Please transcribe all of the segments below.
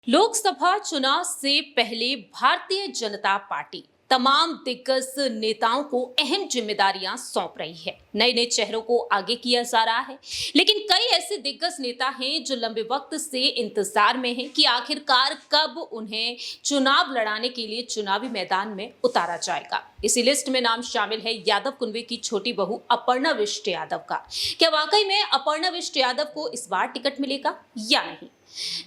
लोकसभा चुनाव से पहले भारतीय जनता पार्टी तमाम दिग्गज नेताओं को अहम जिम्मेदारियां सौंप रही है। नए नए चेहरों को आगे किया जा रहा है, लेकिन कई ऐसे दिग्गज नेता हैं जो लंबे वक्त से इंतजार में हैं कि आखिरकार कब उन्हें चुनाव लड़ाने के लिए चुनावी मैदान में उतारा जाएगा। इसी लिस्ट में नाम शामिल है यादव कुनबे की छोटी बहू अपर्णा विष्ट यादव का। क्या वाकई में अपर्णा विष्ट यादव को इस बार टिकट मिलेगा या नहीं?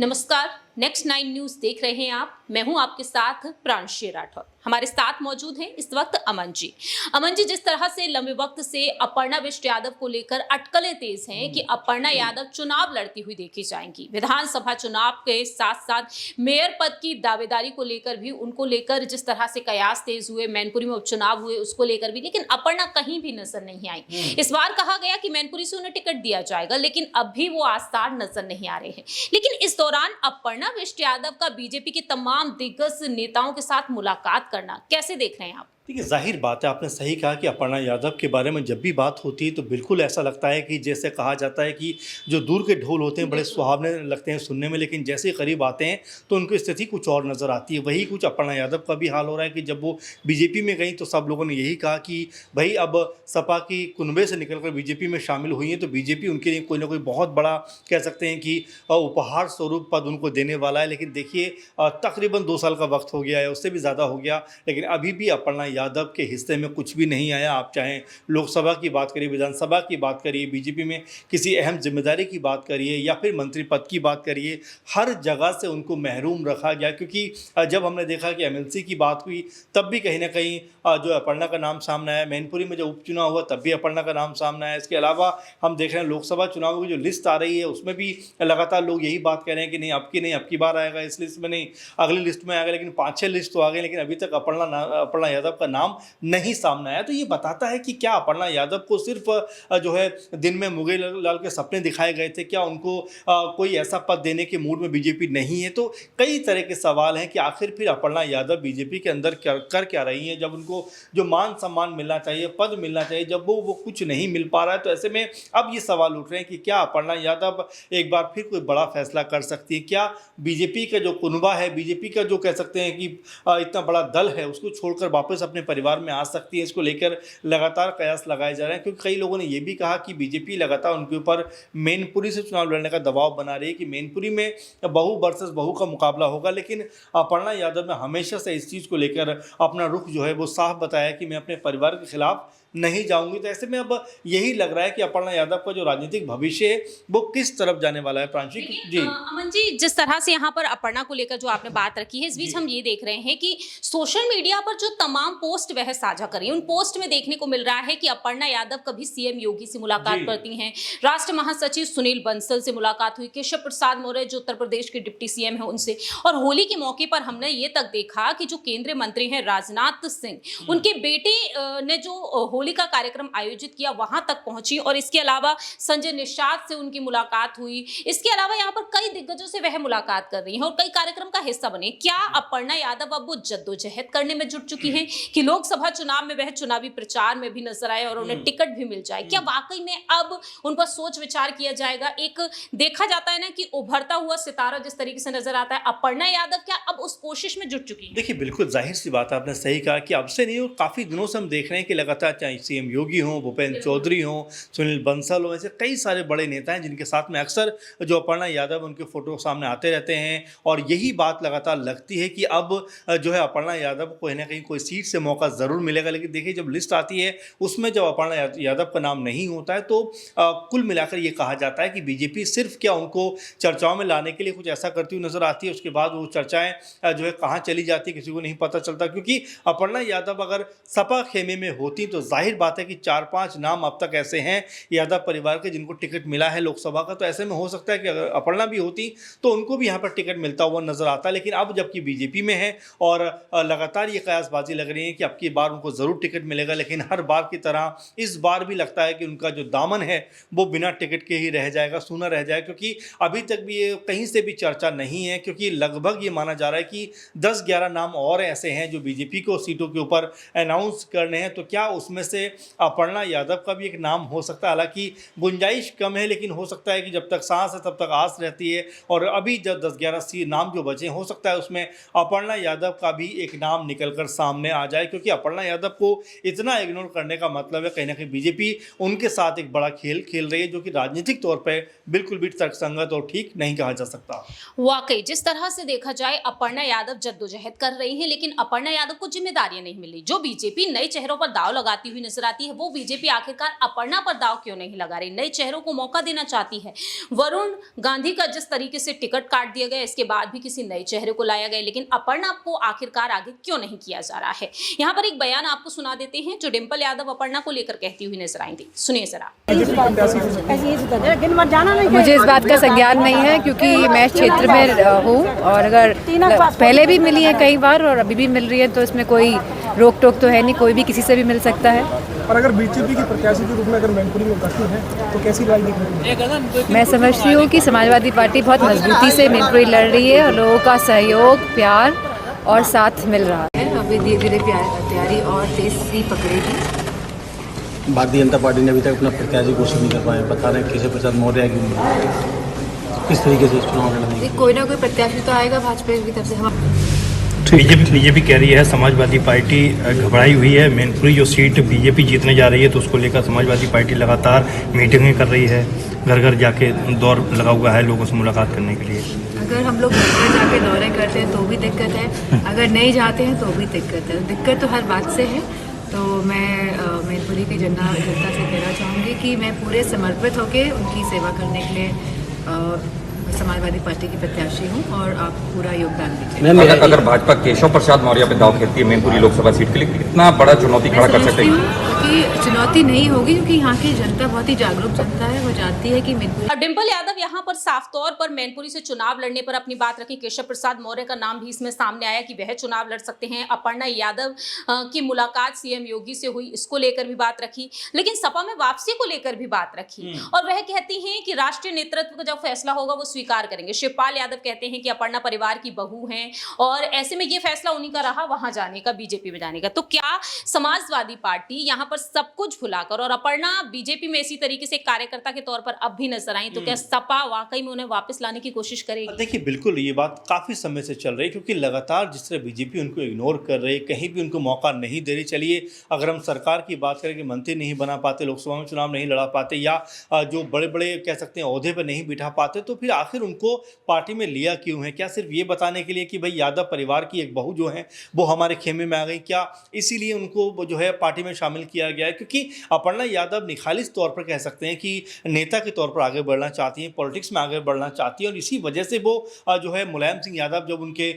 नमस्कार, नेक्स्ट 9 न्यूज देख रहे हैं आप। मैं हूं आपके साथ प्रांशी राठौर। हमारे साथ मौजूद हैं इस वक्त अमन जी। अमन जी, जिस तरह से लंबे वक्त से अपर्णा विष्ट यादव को लेकर अटकलें तेज हैं कि अपर्णा यादव चुनाव लड़ती हुई देखी जाएंगी, विधानसभा चुनाव के साथ साथ मेयर पद की दावेदारी को लेकर भी, उनको लेकर जिस तरह से कयास तेज हुए, मैनपुरी में उपचुनाव हुए उसको लेकर भी, लेकिन अपर्णा कहीं भी नजर नहीं आई। इस बार कहा गया कि मैनपुरी से उन्हें टिकट दिया जाएगा, लेकिन अब भी वो आसार नजर नहीं आ रहे हैं। लेकिन इस दौरान अपर्णा विष्ट यादव का बीजेपी के तमाम दिग्गज नेताओं के साथ मुलाकात करना कैसे देख रहे हैं आप? देखिए, ज़ाहिर बात है, आपने सही कहा कि अपर्णा यादव के बारे में जब भी बात होती है तो बिल्कुल ऐसा लगता है कि जैसे कहा जाता है कि जो दूर के ढोल होते हैं बड़े सुहावने लगते हैं सुनने में, लेकिन जैसे ही करीब आते हैं तो उनकी स्थिति कुछ और नज़र आती है। वही कुछ अपर्णा यादव का भी हाल हो रहा है कि जब वो बीजेपी में गई तो सब लोगों ने यही कहा कि भाई अब सपा की कुनबे से निकलकर बीजेपी में शामिल हुई हैं तो बीजेपी उनके लिए कोई ना कोई बहुत बड़ा, कह सकते हैं कि उपहार स्वरूप पद उनको देने वाला है। लेकिन देखिए, तकरीबन 2 साल का वक्त हो गया है, उससे भी ज़्यादा हो गया, लेकिन अभी भी अपर्णा यादव के हिस्से में कुछ भी नहीं आया। आप चाहें लोकसभा की बात करिए, विधानसभा की बात करिए, बीजेपी में किसी अहम जिम्मेदारी की बात करिए या फिर मंत्री पद की बात करिए, हर जगह से उनको महरूम रखा गया। क्योंकि जब हमने देखा कि एमएलसी की बात हुई तब भी कहीं ना कहीं जो अपर्णा का नाम सामने आया, मैनपुरी में जब उपचुनाव हुआ तब भी अपर्णा का नाम सामने आया। इसके अलावा हम देख रहे हैं लोकसभा चुनाव की जो लिस्ट आ रही है उसमें भी लगातार लोग यही बात कह रहे हैं कि नहीं, अब की बार आएगा, इस लिस्ट में नहीं, अगली लिस्ट में आएगा। लेकिन 5-6 लिस्ट तो आ गई, लेकिन अभी तक अपर्णा यादव का नाम नहीं सामने आया। तो ये बताता है कि क्या अपर्णा यादव को सिर्फ जो है दिन में मुगेर लाल के सपने दिखाए गए थे, क्या उनको कोई ऐसा पद देने के मूड में बीजेपी नहीं है? तो कई तरह के सवाल हैं कि आखिर फिर अपर्णा यादव बीजेपी के अंदर कर क्या रही हैं, जब उनको जो मान सम्मान मिलना चाहिए, पद मिलना चाहिए, जब वो कुछ नहीं मिल पा रहा है। तो ऐसे में अब ये सवाल उठ रहे हैं कि क्या अपर्णा यादव एक बार फिर कोई बड़ा फैसला कर सकती है? क्या बीजेपी का जो कुनबा है, बीजेपी का जो कह सकते हैं कि इतना बड़ा दल है, उसको छोड़कर वापस अपने परिवार में आ सकती है? इसको लेकर लगातार कयास लगाए जा रहे हैं, क्योंकि कई लोगों ने यह भी कहा कि बीजेपी लगातार उनके ऊपर मैनपुरी से चुनाव लड़ने का दबाव बना रही है कि मैनपुरी में बहू वर्सेस बहू का मुकाबला होगा। लेकिन अपर्णा यादव ने हमेशा से इस चीज़ को लेकर अपना रुख जो है वो साफ बताया कि मैं अपने परिवार के खिलाफ नहीं जाऊंगी। तो ऐसे में अब यही लग रहा है कि अपर्णा यादव का जो राजनीतिक भविष्य है वो किस तरफ जाने वाला है। प्रांशी जी। अमन जी, जिस तरह से यहाँ पर अपर्णा को लेकर जो आपने बात रखी है, इस बीच हम ये देख रहे हैं कि सोशल मीडिया पर जो तमाम पोस्ट वह साझा कर रही है, उन पोस्ट में देखने को मिल रहा है कि अपर्णा यादव कभी सीएम योगी से मुलाकात करती हैं, राष्ट्र महासचिव सुनील बंसल से मुलाकात हुई, केशव प्रसाद मौर्य जो उत्तर प्रदेश के डिप्टी सीएम है उनसे, और होली के मौके पर हमने ये तक देखा कि जो केंद्रीय मंत्री हैं राजनाथ सिंह, उनके बेटे ने जो होली का कार्यक्रम आयोजित किया वहां तक पहुंची, और इसके अलावा संजय निषाद से उनकी मुलाकात हुई। इसके अलावा यहाँ पर कई दिग्गजों से वह मुलाकात कर रही हैं और कई कार्यक्रम का हिस्सा बने। क्या अपर्णा यादव अब वो जद्दोजहद करने में जुट चुकी हैं कि लोकसभा चुनाव में वह चुनावी प्रचार में भी नजर आए और उन्हें टिकट भी मिल जाए? क्या वाकई में अब उन पर सोच विचार किया जाएगा? एक देखा जाता है ना कि उभरता हुआ सितारा जिस तरीके से नजर आता है, अपर्णा यादव क्या अब उस कोशिश में जुट चुकी है? देखिए, बिल्कुल जाहिर सी बात है, आपने सही कहा कि अब से नहीं, और काफ़ी दिनों से हम देख रहे हैं कि लगातार चाहे सीएम योगी हों, भूपेंद्र चौधरी हों, सुनील बंसल हों, ऐसे कई सारे बड़े नेता हैं जिनके साथ में अक्सर जो अपर्णा यादव उनके फोटो सामने आते रहते हैं। और यही बात लगातार लगती है कि अब जो है अपर्णा यादव को कहीं ना कहीं कोई सीट से मौका ज़रूर मिलेगा। लेकिन देखिए, जब लिस्ट आती है उसमें जब अपर्णा यादव का नाम नहीं होता है तो कुल मिलाकर ये कहा जाता है कि बीजेपी सिर्फ क्या उनको चर्चाओं में लाने के लिए कुछ ऐसा करती हुई नजर आती है, उसके बाद वो चर्चाएं जो है कहाँ चली जाती है किसी को नहीं पता चलता। क्योंकि अपर्णा यादव अगर सपा खेमे में होती तो जाहिर बात है कि 4-5 नाम अब तक ऐसे हैं यादव परिवार के जिनको टिकट मिला है लोकसभा का। तो ऐसे में हो सकता है कि अगर अपर्णा भी होती तो उनको भी यहाँ पर टिकट मिलता हुआ नजर आता। लेकिन अब जबकि बीजेपी में है और लगातार ये कयासबाजी लग रही है कि अब की बार उनको ज़रूर टिकट मिलेगा, लेकिन हर बार की तरह इस बार भी लगता है कि उनका जो दामन है वो बिना टिकट के ही रह जाएगा, सूना रह जाएगा। क्योंकि अभी तक भी ये कहीं से भी चर्चा नहीं है, क्योंकि लगभग ये माना जा रहा है कि 10-11 नाम और ऐसे हैं जो बीजेपी को सीटों के ऊपर अनाउंस करने हैं। तो क्या उसमें से अपर्णा यादव का भी एक नाम हो सकता है। हालांकि गुंजाइश कम है, लेकिन हो सकता है कि जब तक सांस है तब तक आस रहती है। और अभी जब 10-11 नाम जो बचे हो सकता है उसमें अपर्णा यादव का भी एक नाम निकलकर सामने आ जाए, क्योंकि अपर्णा यादव को इतना इग्नोर करने का मतलब है कहीं ना कहीं बीजेपी उनके साथ एक बड़ा खेल खेल रही है, जो कि राजनीतिक तौर पर बिल्कुल भी तर्कसंगत और ठीक नहीं कहा जा सकता। वाकई जिस तरह से देखा जाए अपर्णा यादव जद्दोजहद कर रही हैं, लेकिन अपर्णा यादव को जिम्मेदारियां नहीं मिल रही। जो बीजेपी नए चेहरों पर दाव लगाती हुई नजर आती है, वो बीजेपी आखिरकार अपर्णा पर दाव क्यों नहीं लगा रही? नए चेहरों को मौका देना चाहती है। वरुण गांधी का जिस तरीके से टिकट काट दिया गया, इसके बाद भी किसी नए चेहरे को लाया गया, लेकिन अपर्णा को आखिरकार आगे क्यों नहीं किया जा रहा है? यहाँ पर एक बयान आपको सुना देते हैं जो डिंपल यादव अपर्णा को लेकर कहती हुई नजर आई थी। सुनिए जरा। मुझे इस बात का संज्ञान नहीं है, क्योंकि मैं इस क्षेत्र में हूँ और अगर पहले भी मिली है कई बार और अभी भी मिल रही है, तो इसमें कोई रोक टोक तो है नहीं, कोई भी किसी से भी मिल सकता है। और अगर बीजेपी की प्रत्याशी के रूप में अगर मैनपुरी में उपस्थित है तो कैसी राय देखने? मैं समझती हूँ कि समाजवादी पार्टी बहुत मजबूती से मैनपुरी लड़ रही है और लोगों का सहयोग, प्यार और साथ मिल रहा है। अभी धीरे धीरे तैयारी और तेजी पकड़ेगी। भारतीय जनता पार्टी ने अभी तक अपना प्रत्याशी घोषित नहीं कर पाए, बता रहे हैं केशव प्रसाद मौर्य की किस तरीके से इस चुनाव लड़ेंगे? कोई ना कोई प्रत्याशी तो आएगा भाजपा की तरफ से। हम बीजेपी कह रही है समाजवादी पार्टी घबराई हुई है। मैनपुरी जो सीट बीजेपी जीतने जा रही है, तो उसको लेकर समाजवादी पार्टी लगातार मीटिंगें कर रही है, घर घर जाके दौर लगा हुआ है लोगों से मुलाकात करने के लिए। अगर हम लोग घर जाके दौरे करते हैं तो भी दिक्कत है, अगर नहीं जाते हैं तो भी दिक्कत है। दिक्कत तो हर बात से है। तो मैं मैनपुरी की जनता से कहना चाहूँगी कि मैं पूरे समर्पित होकर उनकी सेवा करने के लिए समाजवादी पार्टी की प्रत्याशी हूँ और आप पूरा योगदान दीजिए। अगर भाजपा केशव प्रसाद मौर्य पे दाव खेलती है मैनपुरी लोकसभा सीट के लिए, कितना बड़ा चुनौती खड़ा कर सकते हैं? कि चुनौती नहीं होगी, क्योंकि यहाँ की जनता बहुत ही जागरूक जनता है, वो जानती है कि मैनपुरी। डिंपल यादव यहाँ पर साफ तौर पर मैनपुरी से चुनाव लड़ने पर अपनी बात रखी। केशव प्रसाद मौर्य का नाम भी इसमें सामने आया कि वह चुनाव लड़ सकते हैं। अपर्णा यादव की मुलाकात सीएम योगी से हुई, इसको लेकर भी बात रखी, लेकिन सपा में वापसी को लेकर भी बात रखी। और वह कहती हैं कि राष्ट्रीय नेतृत्व का जब फैसला होगा वो स्वीकार करेंगे। शिवपाल यादव कहते हैं कि अपर्णा परिवार की बहू हैं और ऐसे में ये फैसला उन्हीं का रहा वहां जाने का, बीजेपी में जाने का। तो क्या समाजवादी पार्टी यहाँ पर सब कुछ भुलाकर, और अपर्णा बीजेपी में इसी तरीके से कार्यकर्ता के तौर पर अब भी नजर आई, तो क्या सपा वाकई में उन्हें वापस लाने की कोशिश करेगी? देखिए, बिल्कुल ये बात काफ़ी समय से चल रही है, क्योंकि लगातार जिस तरह बीजेपी उनको इग्नोर कर रही है, कहीं भी उनको मौका नहीं दे रही। चलिए, अगर हम सरकार की बात करें कि मंत्री नहीं बना पाते, लोकसभा में चुनाव नहीं लड़ा पाते, या जो बड़े बड़े कह सकते हैं ओहदे पर नहीं बिठा पाते, तो फिर आखिर उनको पार्टी में लिया क्यों है? क्या सिर्फ ये बताने के लिए कि भाई यादव परिवार की एक बहू जो है वो हमारे खेमे में आ गई, क्या इसीलिए उनको जो है पार्टी में शामिल किया गया है? क्योंकि अपर्णा यादव निखालिस तौर पर कह सकते हैं कि नेता के तौर पर आगे बढ़ना चाहती हैं, पॉलिटिक्स में आगे बढ़ना चाहती हैं, और इसी वजह से वो जो है मुलायम सिंह यादव जब उनके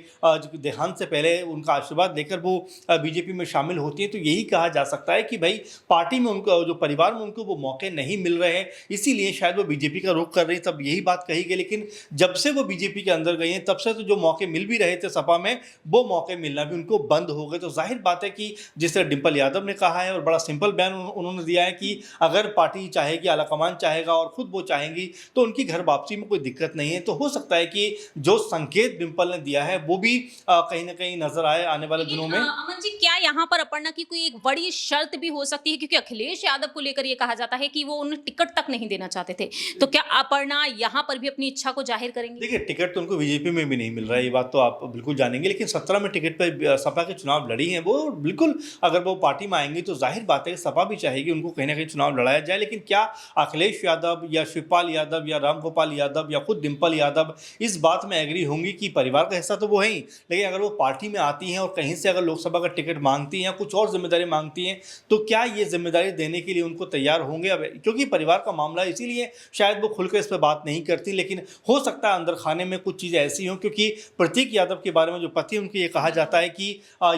देहांत से पहले उनका आशीर्वाद लेकर वो बीजेपी में शामिल होती हैं, तो यही कहा जा सकता है कि भाई पार्टी में उनको, जो परिवार में उनको वो मौके नहीं मिल रहे हैं, इसीलिए शायद वो बीजेपी का रुख कर रही है। तब यही बात कही गई, लेकिन जब से वो बीजेपी के अंदर गई हैं तब से तो जो मौके मिल भी रहे थे सपा में, वो मौके मिलना भी उनको बंद हो गए। तो जाहिर बात है कि जिस तरह डिंपल यादव ने कहा है, और बड़ा सिंपल बयान उन्होंने दिया है कि अगर पार्टी चाहेगी, आलाकमान चाहेगा और खुद वो चाहेंगी, तो उनकी घर वापसी में कोई दिक्कत नहीं है। तो हो सकता है कि जो संकेत डिंपल ने दिया है वो भी कहीं ना कहीं नजर आए आने वाले दिनों में। अमन जी, क्या यहाँ पर अपर्णा की कोई एक बड़ी शर्त भी हो सकती है? क्योंकि अखिलेश यादव को लेकर ये कहा जाता है कि वो उन्हें टिकट तक नहीं देना चाहते थे, तो क्या अपर्णा यहाँ पर भी अपनी इच्छा को जाहिर करेंगे? देखिए, टिकट तो उनको बीजेपी में भी नहीं मिल रहा है, ये बात तो आप बिल्कुल जानेंगे, लेकिन 17 में टिकट पर सपा के चुनाव लड़ी हैं वो। बिल्कुल, अगर वो पार्टी में आएंगी तो जाहिर बात है कि सपा भी चाहेगी उनको कहीं ना कहीं चुनाव लड़ाया जाए। लेकिन क्या अखिलेश यादव या शिवपाल यादव या रामगोपाल यादव या खुद डिंपल यादव इस बात में एग्री होंगी कि परिवार का हिस्सा तो वो है ही, लेकिन अगर वो पार्टी में आती हैं और कहीं से अगर लोकसभा का टिकट मांगती हैं या कुछ और जिम्मेदारी मांगती हैं, तो क्या ये जिम्मेदारी देने के लिए उनको तैयार होंगे? अब क्योंकि परिवार का मामला है, इसीलिए शायद वो खुलकर इस पर बात नहीं करती, लेकिन हो सकता है अंदर खाने में कुछ चीज़ें ऐसी हों। क्योंकि प्रतीक यादव के बारे में जो पति उनके ये कहा जाता है कि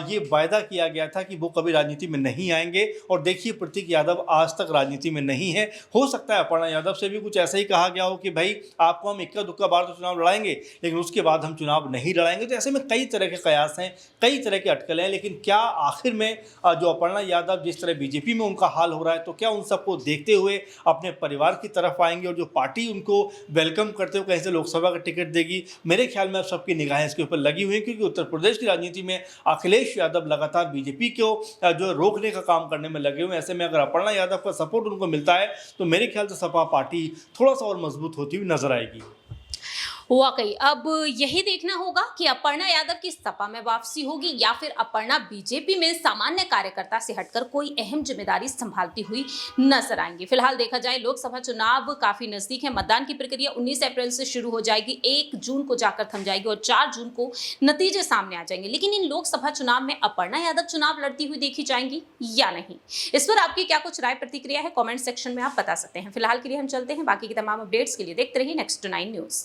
ये वायदा किया गया था कि वो कभी राजनीति में नहीं आएंगे, और देखिए प्रतीक यादव आज तक राजनीति में नहीं है। हो सकता है अपर्णा यादव से भी कुछ ऐसा ही कहा गया हो कि भाई आपको हम इक्का दुक्का बार तो चुनाव लड़ाएंगे, लेकिन उसके बाद हम चुनाव नहीं लड़ाएंगे। तो ऐसे में कई तरह के कयास हैं, कई तरह के अटकलें हैं, लेकिन क्या आखिर में जो अपर्णा यादव जिस तरह बीजेपी में उनका हाल हो रहा है, तो क्या उन सबको देखते हुए अपने परिवार की तरफ आएंगे और जो पार्टी उनको वेलकम करते हुए कहीं से लोकसभा का टिकट देगी? मेरे ख्याल में अब सबकी निगाहें इसके ऊपर लगी हुई हैं, क्योंकि उत्तर प्रदेश की राजनीति में अखिलेश यादव लगातार बीजेपी को जो रोकने का काम करने में में लगे हुए हैं। ऐसे में अगर अपर्णा यादव का सपोर्ट उनको मिलता है तो मेरे ख्याल से सपा पार्टी थोड़ा सा और मजबूत होती हुई नजर आएगी। वाकई अब यही देखना होगा कि अपर्णा यादव की सपा में वापसी होगी या फिर अपर्णा बीजेपी में सामान्य कार्यकर्ता से हटकर कोई अहम जिम्मेदारी संभालती हुई नजर आएंगी। फिलहाल देखा जाए लोकसभा चुनाव काफी नजदीक है। मतदान की प्रक्रिया 19 अप्रैल से शुरू हो जाएगी, 1 जून को जाकर थम जाएगी और 4 जून को नतीजे सामने आ जाएंगे। लेकिन इन लोकसभा चुनाव में अपर्णा यादव चुनाव लड़ती हुई देखी जाएंगी या नहीं, इस पर आपकी क्या कुछ राय प्रतिक्रिया है कॉमेंट सेक्शन में आप बता सकते हैं। फिलहाल के लिए हम चलते हैं, बाकी की तमाम अपडेट्स के लिए देखते रहिए नेक्स्ट 9 न्यूज।